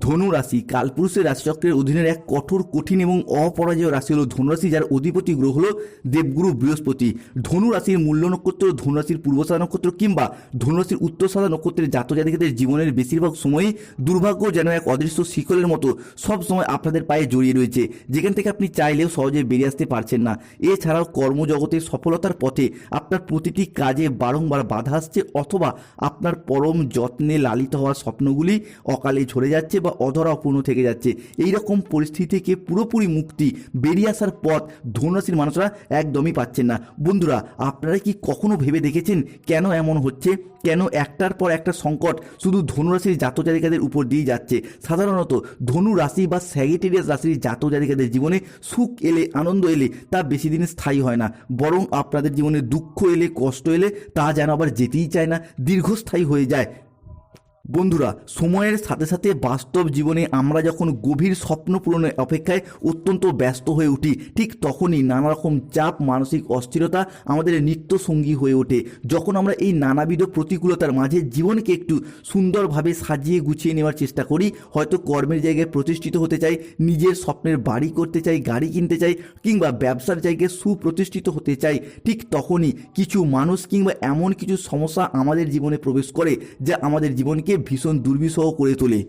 ধনু রাশি কালপুরুষের রাশিচক্রের অধীনের এক কঠোর, কঠিন এবং অপরাজেয় রাশি হলো ধনুরাশি, যার অধিপতি গ্রহ হলো দেবগুরু বৃহস্পতি। ধনু রাশির মূল্য নক্ষত্র, ধনু রাশির পূর্বসাদা নক্ষত্র কিংবা ধনু রাশির উত্তরসাদা নক্ষত্রের জাতজাতিকাদের জীবনের বেশিরভাগ সময়ই দুর্ভাগ্য যেন এক অদৃশ্য শিকলের মতো সব সময় আপনাদের পায়ে জড়িয়ে রয়েছে, যেখান থেকে আপনি চাইলেও সহজে বেরিয়ে আসতে পারছেন না। এছাড়াও কর্মজগতে সফলতার পথে আপনার প্রতিটি কাজে বারংবার বাধা আসছে, অথবা আপনার পরম যত্নে লালিত হওয়ার স্বপ্নগুলি অকালে ঝরে যাচ্ছে বা অধরা অপূর্ণ থেকে যাচ্ছে। এই রকম পরিস্থিতি থেকে পুরোপুরি মুক্তি বেরিয়ে আসার পথ ধনুরাশির মানুষরা একদমই পাচ্ছেন না। বন্ধুরা, আপনারা কি কখনো ভেবে দেখেছেন কেন এমন হচ্ছে? কেন একটার পর একটা সংকট শুধু ধনুরাশির জাতজাতিকাদের উপর দিয়ে যাচ্ছে? সাধারণত ধনু রাশি বা স্যাজিটেরিয়াস রাশির জাতজাতিকাদের জীবনে সুখ এলে, আনন্দ এলে তা বেশি দিন স্থায়ী হয় না, বরং আপনাদের জীবনে দুঃখ এলে, কষ্ট এলে তা যেন আবার যেতেই চায় না, দীর্ঘস্থায়ী হয়ে যায়। বন্ধুরা, সময়ের সাথে সাথে বাস্তব জীবনে আমরা যখন গভীর স্বপ্ন পূরণের অপেক্ষায় অত্যন্ত ব্যস্ত হয়ে উঠি, ঠিক তখনই নানা রকম চাপ, মানসিক অস্থিরতা আমাদের নিত্য সঙ্গী হয়ে ওঠে। যখন আমরা এই নানাবিধ প্রতিকূলতার মাঝে জীবনকে একটু সুন্দরভাবে সাজিয়ে গুছিয়ে নেওয়ার চেষ্টা করি, হয়তো কর্মের জায়গায় প্রতিষ্ঠিত হতে চাই, নিজের স্বপ্নের বাড়ি করতে চাই, গাড়ি কিনতে চাই, কিংবা ব্যবসার জায়গায় সুপ্রতিষ্ঠিত হতে চাই, ঠিক তখনই কিছু মানুষ কিংবা এমন কিছু সমস্যা আমাদের জীবনে প্রবেশ করে যা আমাদের জীবনকে ভীষণ দুর্বিষহ করে তোলে।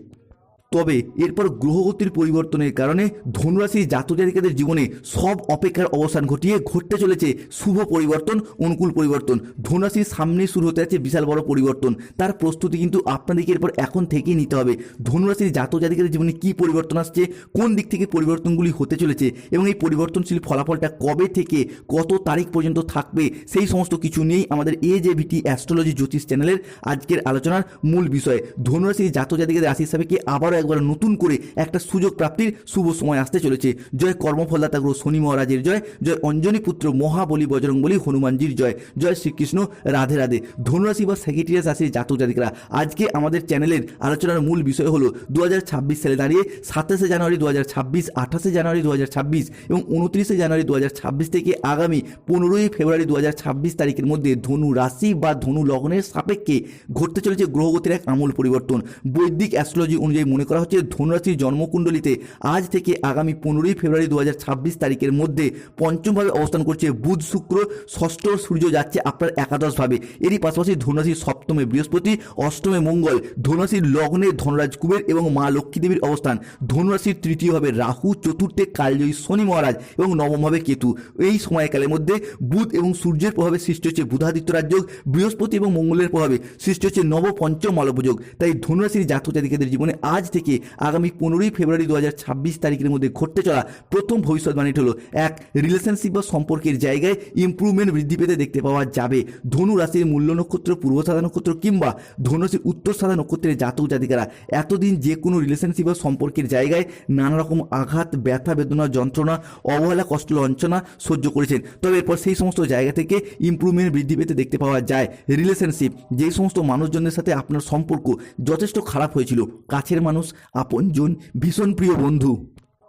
তবে এরপর গ্রহগতির পরিবর্তনের কারণে ধনুরাশির জাতজাতিকাদের জীবনে সব অপেক্ষার অবসান ঘটিয়ে ঘটতে চলেছে শুভ পরিবর্তন, অনুকূল পরিবর্তন। ধনুরাশির সামনে শুরু হতে যাচ্ছে বিশাল বড় পরিবর্তন, তার প্রস্তুতি কিন্তু আপনাদেরকে এরপর এখন থেকেই নিতে হবে। ধনুরাশির জাতজাতিকাদের জীবনে কী পরিবর্তন আসছে, কোন দিক থেকে পরিবর্তনগুলি হতে চলেছে এবং এই পরিবর্তনশীল ফলাফলটা কবে থেকে কত তারিখ পর্যন্ত থাকবে, সেই সমস্ত কিছু নিয়েই আমাদের AJVT অ্যাস্ট্রোলজি জ্যোতিষ চ্যানেলের আজকের আলোচনার মূল বিষয়। ধনুরাশির জাতজাতিকাদের রাশি হিসাবে কি আবারও একবার নতুন করে একটা সুযোগ প্রাপ্তির শুভ সময় আসতে চলেছে। জয় কর্মফলদাতা গ্রহ শনি মহারাজের জয়, জয় অঞ্জনী পুত্র মহাবলী বজরংবলী হনুমানজির জয়, জয় শ্রীকৃষ্ণ, রাধে রাধে। ধনুরাশি বা স্যাজিটেরিয়াস রাশির জাতক জাতিকারা, আজকে আমাদের চ্যানেলের আলোচনার মূল বিষয় হলো 2026 সালে দাঁড়িয়ে 27শে জানুয়ারি 2026, 28শে জানুয়ারি 2026 এবং 29শে জানুয়ারি 2026 থেকে আগামী 15ই ফেব্রুয়ারি 2026 তারিখের মধ্যে ধনু রাশি বা ধনু লগ্নের সাপেক্ষে ঘটতে চলেছে গ্রহগতির এক আমূল পরিবর্তন। বৈদিক অ্যাস্ট্রোলজি অনুযায়ী মনে করা হচ্ছে ধনুরাশির জন্মকুণ্ডলিতে আজ থেকে আগামী 15ই ফেব্রুয়ারি 2026 তারিখের মধ্যে পঞ্চমভাবে অবস্থান করছে বুধ, শুক্র, ষষ্ঠ সূর্য যাচ্ছে আপনার একাদশভাবে। এরই পাশাপাশি ধনুরাশির সপ্তমে বৃহস্পতি, অষ্টমে মঙ্গল, ধনুরাশির লগ্নে ধনরাজ কুবের এবং মা লক্ষ্মী দেবীর অবস্থান, ধনুরাশির তৃতীয়ভাবে রাহু, চতুর্থে কালজয়ী শনি মহারাজ এবং নবমভাবে কেতু। এই সময়কালের মধ্যে বুধ এবং সূর্যের প্রভাবে সৃষ্টি হচ্ছে বুধাদিত্য রাজযোগ, বৃহস্পতি এবং মঙ্গলের প্রভাবে সৃষ্টি হচ্ছে নবপঞ্চম মালব্যযোগ। তাই ধনুরাশির জাতক জাতিকাদের জীবনে আজ থেকে আগামী 15ই ফেব্রুয়ারি 2026 তারিখের মধ্যে ঘটতে চলা প্রথম ভবিষ্যৎবাণীটি হলো এক রিলেশনশিপ বা সম্পর্কের জায়গায় ইমপ্রুভমেন্ট বৃদ্ধি পেতে দেখতে পাওয়া যাবে। ধনু রাশির মূল্য নক্ষত্র, পূর্বসাদা নক্ষত্র কিংবা ধনু রাশির উত্তরসাদা নক্ষত্রের জাতক জাতিকারা এতদিন যে কোনো রিলেশনশিপ বা সম্পর্কের জায়গায় নানা রকম আঘাত, ব্যথা, বেদনা, যন্ত্রণা, অবহেলা, কষ্ট, লাঞ্ছনা সহ্য করেছেন। তবে এরপর সেই সমস্ত জায়গা থেকে ইমপ্রুভমেন্ট বৃদ্ধি পেতে দেখতে পাওয়া যায়। রিলেশনশিপ, যে সমস্ত মানুষজনের সাথে আপনার সম্পর্ক যথেষ্ট খারাপ হয়েছিল, কাছের মানুষ, আপনজন, ভীষণ প্রিয় বন্ধু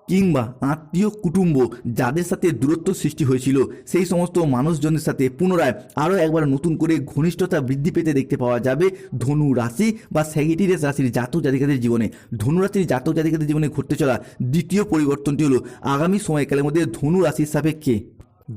কিংবা আত্মীয় কুটুম্ব যাদের সাথে দূরত্ব সৃষ্টি হয়েছিল, সেই সমস্ত মানুষজনের সাথে পুনরায় আরও একবার নতুন করে ঘনিষ্ঠতা বৃদ্ধি পেতে দেখতে পাওয়া যাবে ধনু রাশি বা স্যাজিটেরিয়াস রাশির জাতক জাতিকাদের জীবনে। ধনু রাশির জাতক জাতিকাদের জীবনে ঘটতে চলা দ্বিতীয় পরিবর্তনটি হলো আগামী সময়কালের মধ্যে ধনু রাশির সাপেক্ষে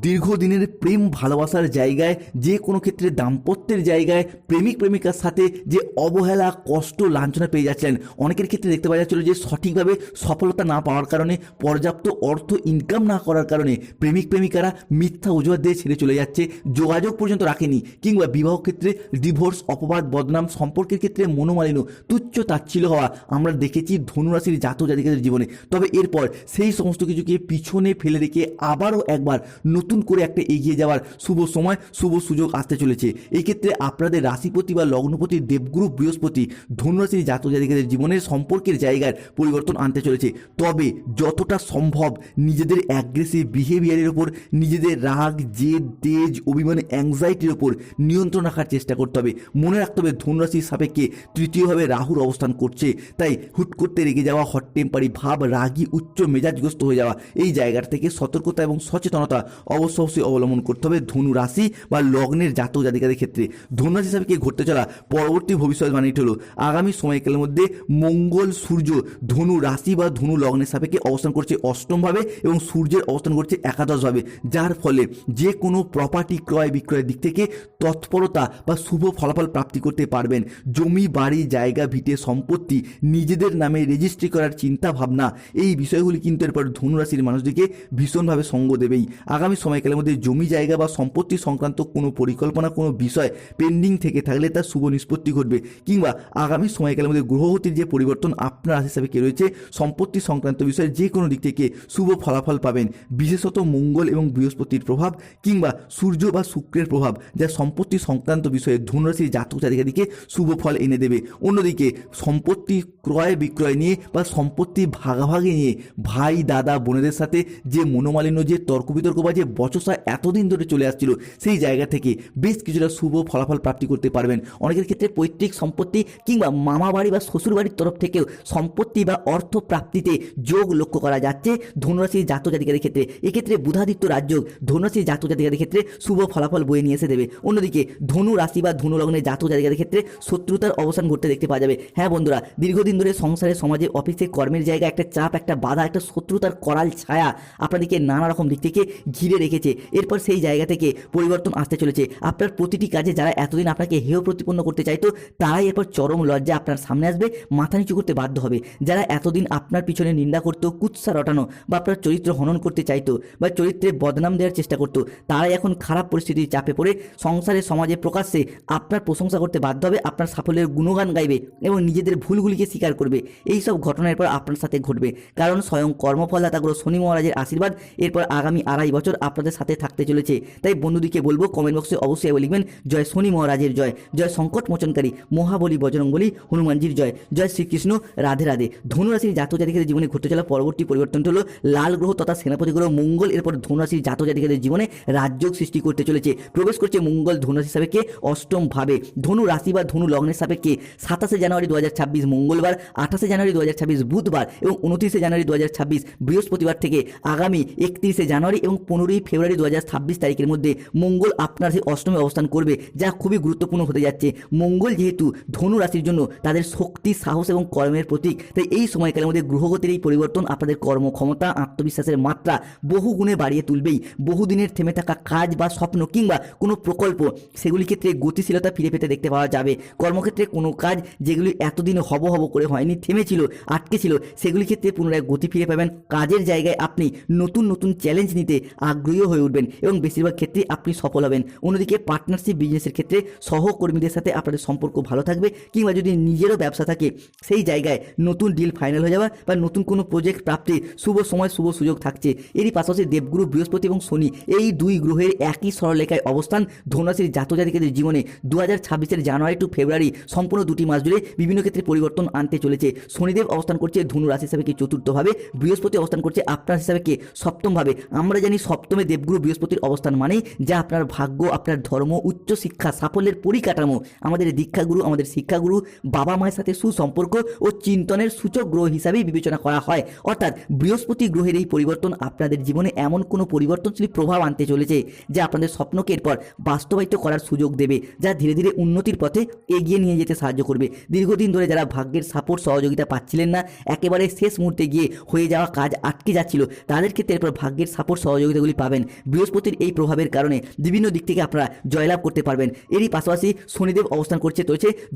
দীর্ঘদিনের প্রেম ভালোবাসার জায়গায়, যে কোনো ক্ষেত্রে দাম্পত্যের জায়গায় প্রেমিক প্রেমিকার সাথে যে অবহেলা, কষ্ট, লাঞ্ছনা পেয়ে যাচ্ছিলেন, অনেকের ক্ষেত্রে দেখতে পাওয়া যাচ্ছিল যে সঠিকভাবে সফলতা না পাওয়ার কারণে, পর্যাপ্ত অর্থ ইনকাম না করার কারণে প্রেমিক প্রেমিকারা মিথ্যা অজুহাত দিয়ে ছেড়ে চলে যাচ্ছে, যোগাযোগ পর্যন্ত রাখেনি, কিংবা বিবাহ ক্ষেত্রে ডিভোর্স, অপবাদ, বদনাম, সম্পর্কের ক্ষেত্রে মনোমালিন্য, তুচ্ছ তাচ্ছিল্য হওয়া আমরা দেখেছি ধনুরাশির জাতক জাতিকাদের জীবনে। তবে এরপর সেই সমস্ত কিছুকে পিছনে ফেলে রেখে আবারও একবার নতুন করে একটা এগিয়ে যাওয়ার শুভ সময়, শুভ সুযোগ আসতে চলেছে। এই ক্ষেত্রে আপনাদের রাশিপতি বা লগ্নপতি দেবগুরু বৃহস্পতি ধনুরাশির জাতক জাতিকাদের জীবনের সম্পর্কের জায়গার পরিবর্তন আনতে চলেছে। তবে যতটা সম্ভব নিজেদের অ্যাগ্রেসিভ বিহেভিয়ারের ওপর, নিজেদের রাগ, জেদ, তেজ, অভিমান, অ্যাংজাইটির ওপর নিয়ন্ত্রণ রাখার চেষ্টা করতে হবে। মনে রাখতে হবে ধনুরাশির সাপেক্ষে তৃতীয়ভাবে রাহুর অবস্থান করছে, তাই হুট করতে রেগে যাওয়া, হট টেম্পারি ভাব, রাগী, উচ্চ মেজাজগ্রস্ত হয়ে যাওয়া, এই জায়গাটা থেকে সতর্কতা এবং সচেতনতা অবশ্যই অবলম্বন করতে হবে ধনু রাশি বা লগ্নের জাতক জাতিকাদের ক্ষেত্রে। ধনু রাশি সাপেক্ষে ঘটতে চলা পরবর্তী ভবিষ্যৎবাণীটি হলো আগামী সময়কালের মধ্যে মঙ্গল সূর্য ধনু রাশি বা ধনু লগ্নের সাপেক্ষে অবস্থান করছে অষ্টমভাবে এবং সূর্যের অবস্থান করছে একাদশভাবে, যার ফলে যে কোনো প্রপার্টি ক্রয় বিক্রয়ের দিক থেকে তৎপরতা বা শুভ ফলাফল প্রাপ্তি করতে পারবেন। জমি বাড়ি জায়গা ভিটে সম্পত্তি নিজেদের নামে রেজিস্ট্রি করার চিন্তা ভাবনা, এই বিষয়গুলি কিন্তু এরপর ধনুরাশির মানুষদেরকে ভীষণভাবে সঙ্গ দেবেই। আগামী সময়কালের মধ্যে জমি জায়গা বা সম্পত্তি সংক্রান্ত কোনো পরিকল্পনা কোনো বিষয় পেন্ডিং থেকে থাকলে তার শুভ নিষ্পত্তি ঘটবে, কিংবা আগামী সময়কালের মধ্যে গ্রহগতির যে পরিবর্তন আপনার রাশি হিসাবে কে রয়েছে সম্পত্তি সংক্রান্ত বিষয়ে যে কোনো দিক থেকে শুভ ফলাফল পাবেন। বিশেষত মঙ্গল এবং বৃহস্পতির প্রভাব কিংবা সূর্য বা শুক্রের প্রভাব যা সম্পত্তি সংক্রান্ত বিষয়ে ধনুরাশির জাতক জাতিকাদেরকে শুভ ফল এনে দেবে। অন্যদিকে সম্পত্তি ক্রয় বিক্রয় নিয়ে বা সম্পত্তি ভাগাভাগি নিয়ে ভাই দাদা বোনেদের সাথে যে মনোমালিন্য, যে তর্ক বিতর্ক বা যে বচসা এতদিন ধরে চলে আসছিল, সেই জায়গা থেকে বেশ কিছুটা শুভ ফলাফল প্রাপ্তি করতে পারবেন। অনেকের ক্ষেত্রে পৈতৃক সম্পত্তি কিংবা মামা বাড়ি বা শ্বশুর বাড়ির তরফ থেকেও সম্পত্তি বা অর্থ প্রাপ্তিতে যোগ লক্ষ্য করা যাচ্ছে ধনুরাশির জাতক জাতিকাদের ক্ষেত্রে। এক্ষেত্রে বুধাদিত্য রাজযোগ ধনুরাশির জাতক জাতিকাদের ক্ষেত্রে শুভ ফলাফল বয়ে নিয়ে এসে দেবে। অন্যদিকে ধনু রাশি বা ধনু লগ্নের জাতক জাতিকাদের ক্ষেত্রে শত্রুতার অবসান ঘটতে দেখতে পাওয়া যাবে। হ্যাঁ বন্ধুরা, দীর্ঘদিন ধরে সংসারে সমাজে অফিসে কর্মের জায়গায় একটা চাপ, একটা বাধা, একটা শত্রুতার করাল ছায়া আপনাদেরকে নানা রকম দিক থেকে ঘিরে রেখেছে। এরপর সেই জায়গা থেকে পরিবর্তন আসতে চলেছে। আপনার প্রতিটি কাজে যারা এতদিন আপনাকে হেয় প্রতিপন্ন করতে চাইতো তারাই এরপর চরম লজ্জা আপনার সামনে আসবে, মাথা নিচু করতে বাধ্য হবে। যারা এতদিন আপনার পিছনে নিন্দা করতো, কুৎসা রটানো বা আপনার চরিত্র হনন করতে চাইতো বা চরিত্রে বদনাম দেওয়ার চেষ্টা করতো, তারাই এখন খারাপ পরিস্থিতির চাপে পড়ে সংসারে সমাজে প্রকাশ্যে আপনার প্রশংসা করতে বাধ্য হবে, আপনার সাফল্যের গুণগান গাইবে এবং নিজেদের ভুলগুলিকে স্বীকার করবে। এই সব ঘটনার পর আপনার সাথে ঘটবে, কারণ স্বয়ং কর্মফলদাতা গ্রহ শনি মহারাজের আশীর্বাদ এরপর আগামী 2.5 বছর আপনাদের সাথে থাকতে চলেছে। তাই বন্ধুদিকে বলবো কমেন্ট বক্সে অবশ্যই লিখবেন জয় শনি মহারাজের জয়, জয় সংকট মোচনকারী মহাবলী বজরংবলী হনুমানজির জয়, জয় শ্রীকৃষ্ণ, রাধে রাধে। ধনুরাশির জাতক জাতিকাদের জীবনে ঘটতে চলা পরবর্তী পরিবর্তনটি হলো লাল গ্রহ তথা সেনাপতি গ্রহ মঙ্গল এরপর ধনুরাশির জাতক জাতিকাদের জীবনে রাজযোগ সৃষ্টি করতে চলেছে। প্রবেশ করছে মঙ্গল ধনুরাশি সাপেক্ষে অষ্টম ভাবে। ধনু রাশি বা ধনু লগ্নের সাপেক্ষে 27 জানুয়ারি 2026 মঙ্গলবার, 28 জানুয়ারি 2026 বুধবার এবং 29 জানুয়ারি 2026 বৃহস্পতিবার থেকে আগামী 31 জানুয়ারি এবং 15 ফেব্রুয়ারি 2026 তারিখের মধ্যে মঙ্গল আপনার সেই অষ্টমে অবস্থান করবে, যা খুবই গুরুত্বপূর্ণ হতে যাচ্ছে। মঙ্গল যেহেতু ধনু রাশির জন্য তাদের শক্তি, সাহস এবং কর্মের প্রতীক, তাই এই সময়কালের মধ্যে গ্রহগতির এই পরিবর্তন আপনাদের কর্মক্ষমতা, আত্মবিশ্বাসের মাত্রা বহু গুণে বাড়িয়ে তুলবেই। বহুদিনের থেমে থাকা কাজ বা স্বপ্ন কিংবা কোনো প্রকল্প, সেগুলি ক্ষেত্রে গতিশীলতা ফিরে পেতে দেখতে পাওয়া যাবে। কর্মক্ষেত্রে কোনো কাজ যেগুলি এতদিন হব করে হয়নি, থেমেছিল, আটকে ছিল, সেগুলি ক্ষেত্রে পুনরায় গতি ফিরে পাবেন। কাজের জায়গায় আপনি নতুন নতুন চ্যালেঞ্জ নিতে আগ্রহী হয়ে উঠবেন এবং বেশিরভাগ ক্ষেত্রে আপনি সফল হবেন। অন্যদিকে পার্টনারশিপ বিজনেসের ক্ষেত্রে সহকর্মীদের সাথে আপনাদের সম্পর্ক ভালো থাকবে, কিংবা যদি নিজেরও ব্যবসা থাকে সেই জায়গায় নতুন ডিল ফাইনাল হয়ে যাওয়া বা নতুন কোনো প্রজেক্ট প্রাপ্তির শুভ সময়, শুভ সুযোগ থাকছে। এরই পাশাপাশি দেবগুরু বৃহস্পতি এবং শনি এই দুই গ্রহের একই সরলরেখায় অবস্থান ধনুরাশির জাতক জাতিকাদের জীবনে 2026 জানুয়ারি টু ফেব্রুয়ারি সম্পূর্ণ 2টি মাস জুড়ে বিভিন্ন ক্ষেত্রে পরিবর্তন আনতে চলেছে। শনিদেব অবস্থান করছে ধনু রাশি হিসাবে কি চতুর্থভাবে, বৃহস্পতি অবস্থান করছে আপনার হিসাবে কি সপ্তমভাবে। আমরা জানি সপ্তমে দেবগুরু বৃহস্পতির অবস্থান মানেই যা আপনার ভাগ্য, আপনার ধর্ম, উচ্চ শিক্ষা, সাফল্যের পরিকাঠামো, আমাদের দীক্ষাগুরু, আমাদের শিক্ষাগুরু, বাবা মায়ের সাথে সুসম্পর্ক ও চিন্তনের সূচক গ্রহ হিসাবেই বিবেচনা করা হয়। অর্থাৎ বৃহস্পতি গ্রহের এই পরিবর্তন আপনাদের জীবনে এমন কোনো পরিবর্তনশীল প্রভাব আনতে চলেছে যা আপনাদের স্বপ্নকে এরপর বাস্তবায়িত করার সুযোগ দেবে, যা ধীরে ধীরে উন্নতির পথে এগিয়ে নিয়ে যেতে সাহায্য করবে। দীর্ঘদিন ধরে যারা ভাগ্যের সাপোর্ট সহযোগিতা পাচ্ছিলেন না, একেবারে শেষ মুহূর্তে গিয়ে হয়ে যাওয়া কাজ আটকে যাচ্ছিল, তাদের ক্ষেত্রে এরপর ভাগ্যের সাপোর্ট সহযোগিতাগুলি পাবেন। বৃহস্পতির এই প্রভাবের কারণে বিভিন্ন দিক থেকে আপনারা জয়লাভ করতে পারবেন। এরই পাশাপাশি শনিদেব অবস্থান করছে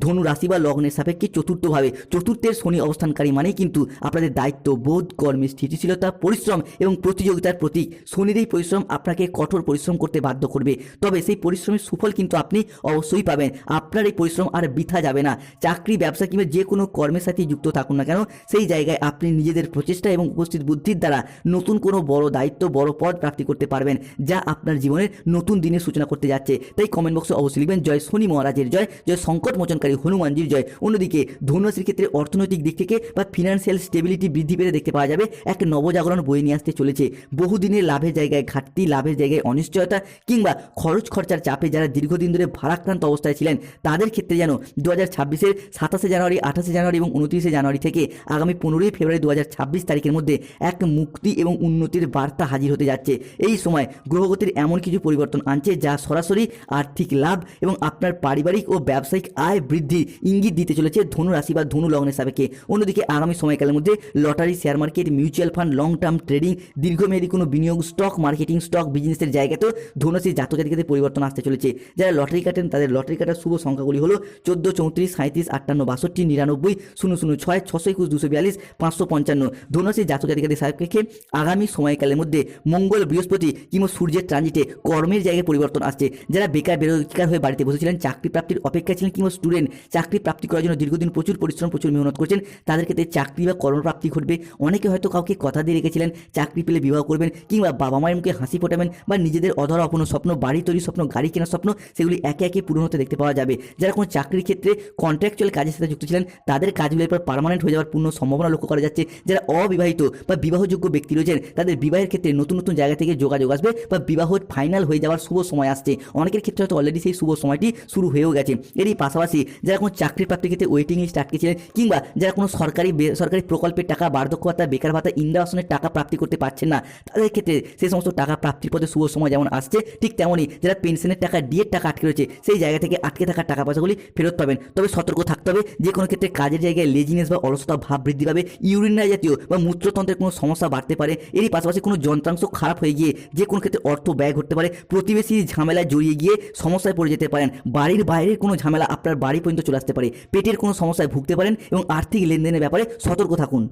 ধনু রাশি বা লগ্নের সাপেক্ষে চতুর্থভাবে। চতুর্থের শনি অবস্থানকারী মানেই কিন্তু আপনাদের দায়িত্ব বোধ, কর্মে স্থিতিশীলতা, পরিশ্রম এবং প্রতিযোগিতার প্রতীক। শনির এই পরিশ্রম আপনাকে কঠোর পরিশ্রম করতে বাধ্য করবে, তবে সেই পরিশ্রমের সুফল কিন্তু আপনি অবশ্যই পাবেন। আপনার এই পরিশ্রম আর বৃথা যাবে না। চাকরি, ব্যবসা কিংবা যে কোনো কর্মের সাথে যুক্ত থাকুন না কেন, সেই জায়গায় আপনি নিজেদের প্রচেষ্টা এবং উপস্থিত বুদ্ধির দ্বারা নতুন কোনো বড় দায়িত্ব, বড় পদ প্রাপ্তি করতে পারবেন, যা আপনার জীবনের নতুন দিনের সূচনা করতে যাচ্ছে। তাই কমেন্ট বক্সে অবশ্যই লিখবেন জয় শনি মহারাজের জয়, জয় সংকট মোচনকারী হনুমানজির জয়। অন্যদিকে ধনুরাশির ক্ষেত্রে অর্থনৈতিক দিক থেকে বা ফিনান্সিয়াল স্টেবিলিটি বৃদ্ধি পেতে দেখতে পাওয়া যাবে। এক নবজাগরণ বয়ে নিয়ে আসতে চলেছে। বহুদিনের লাভের জায়গায় ঘাটতি, লাভের জায়গায় অনিশ্চয়তা কিংবা খরচ খরচার চাপে যারা দীর্ঘদিন ধরে ভারাক্রান্ত অবস্থায় ছিলেন, তাদের ক্ষেত্রে যেন 2026 27 জানুয়ারি, 28 জানুয়ারি এবং 29 জানুয়ারি থেকে আগামী 15 ফেব্রুয়ারি 2026 তারিখের মধ্যে এক মুক্তি এবং উন্নতির বার্তা হাজির হতে যাচ্ছে। এই সময় গ্রহগতির এমন কিছু পরিবর্তন আনছে যা সরাসরি আর্থিক লাভ এবং আপনার পারিবারিক ও ব্যবসায়িক আয় বৃদ্ধির ইঙ্গিত দিতে চলেছে ধনু রাশি বা ধনু লগ্নের সাপেক্ষে। অন্যদিকে আগামী সময়কালের মধ্যে lottery, share market, mutual fund, long term trading, দীর্ঘমেয়াদী কোনো বিনিয়োগ, স্টক মার্কেটিং, স্টক বিজনেসের জায়গাতেও ধনু রাশির জাতক জাতিকাদের পরিবর্তন আসতে চলেছে। যারা লটারি কাটেন তাদের লটারি কাটার শুভ সংখ্যাগুলি হলো 14, 34, 37, 58, 62, 99, 006, 621, 242, 555। ধনু রাশির জাতক জাতিকাদের সাপেক্ষে আগামী সময়কালের মধ্যে মঙ্গল, বৃহস্পতি কিংবা সূর্যের ট্রানজিটে কর্মের জায়গায় পরিবর্তন আসছে। যারা বেরোজগার হয়ে বাড়িতে বসেছিলেন, চাকরি প্রাপ্তির অপেক্ষায় ছিলেন কিংবা স্টুডেন্ট চাকরি প্রাপ্তি করার জন্য দীর্ঘদিন প্রচুর পরিশ্রম, প্রচুর মেহনত করছেন, তাদের ক্ষেত্রে চাকরি বা কর্মপ্রাপ্তি ঘটবে। অনেকে হয়তো কাউকে কথা দিয়ে রেখেছিলেন চাকরি পেলে বিবাহ করবেন কিংবা বাবা মায়ের মুখে হাসি ফোটাবেন বা নিজেদের অধরা অপূর্ণ স্বপ্ন, বাড়ি তৈরির স্বপ্ন, গাড়ি কেনার স্বপ্ন, সেগুলি একে একে পূরণ হতে দেখতে পাওয়া যাবে। যারা কোনো চাকরির ক্ষেত্রে কন্ট্রাকচুয়াল কাজের সাথে যুক্ত ছিলেন তাদের কাজগুলো এরপর পার্মানেন্ট হয়ে যাওয়ার পূর্ণ সম্ভাবনা লক্ষ্য করা যাচ্ছে। যারা অবিবাহিত বা বিবাহযোগ্য ব্যক্তি রয়েছেন তাদের বিবাহের ক্ষেত্রে নতুন নতুন জায়গা থেকে যোগাযোগ আসবে বা বিবাহ ফাইনাল হয়ে যাওয়ার শুভ সময় আসছে। অনেকের ক্ষেত্রে হয়তো অলরেডি সেই শুভ সময়টি শুরু হয়েও গেছে। এরই পাশাপাশি যারা কোনো চাকরি প্রাপ্তির ক্ষেত্রে ওয়েটিং লিস্টে আটকে ছিলেন কিংবা যারা কোনো সরকারি বেসরকারি প্রকল্পের টাকা, বার্ধক্য ভাতা, বেকার ভাতা, ইন্দিরা আবাসনের টাকা প্রাপ্তি করতে পারছেন না, তাদের ক্ষেত্রে সেই সমস্ত টাকা প্রাপ্তির পথে শুভ সময় যেমন আসছে, ঠিক তেমনই যারা পেনশনের টাকা, ডিএর টাকা আটকে রয়েছে সেই জায়গা থেকে আটকে থাকা টাকা পয়সাগুলি ফেরত পাবেন। তবে সতর্ক থাকতে হবে, যে কোনো ক্ষেত্রে কাজের জায়গায় লেজিনেস বা অলসতা ভাব বৃদ্ধি পাবে, ইউরিনারি জাতীয় বা মূত্রতন্ত্রের কোনো সমস্যা বাড়তে পারে। এরই পাশাপাশি কোনো যন্ত্রাংশ খারাপ হয়ে গিয়ে যে কোনো ক্ষেত্রে অর্থ ব্যয় ঘটতে পারে, প্রতিবেশী ঝামেলায় জড়িয়ে গিয়ে সমস্যায় পড়ে যেতে পারেন, বাড়ির বাইরের কোনো ঝামেলা আপনার বাড়ি পর্যন্ত চলে আসতে পারে, পেটের কোনো সমস্যায় ভুগতে পারেন এবং আর্থিক লেনদেনের ব্যাপারে সতর্ক থাকুন।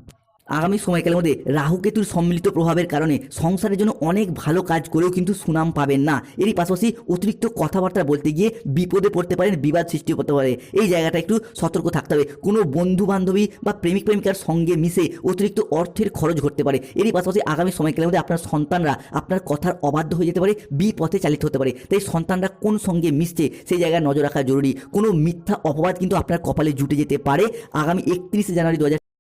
আগামী সময়কালের মধ্যে রাহু কেতুর সম্মিলিত প্রভাবের কারণে সংসারের জন্য অনেক ভালো কাজ করেও কিন্তু সুনাম পাবেন না। এরই পাশাপাশি অতিরিক্ত কথাবার্তা বলতে গিয়ে বিপদে পড়তে পারেন, বিবাদ সৃষ্টি করতে পারে। এই জায়গাটা একটু সতর্ক থাকতে হবে। কোনো বন্ধু বান্ধবী বা প্রেমিক প্রেমিকার সঙ্গে মিশে অতিরিক্ত অর্থের খরচ ঘটতে পারে। এরই পাশাপাশি আগামী সময়কালের মধ্যে আপনার সন্তানরা আপনার কথার অবাধ্য হয়ে যেতে পারে, বিপথে চালিত হতে পারে। তাই সন্তানরা কোন সঙ্গে মিশছে সেই জায়গায় নজর রাখা জরুরি। কোনো মিথ্যা অপবাদ কিন্তু আপনার কপালে জুটে যেতে পারে। আগামী 31 জানুয়ারি 2000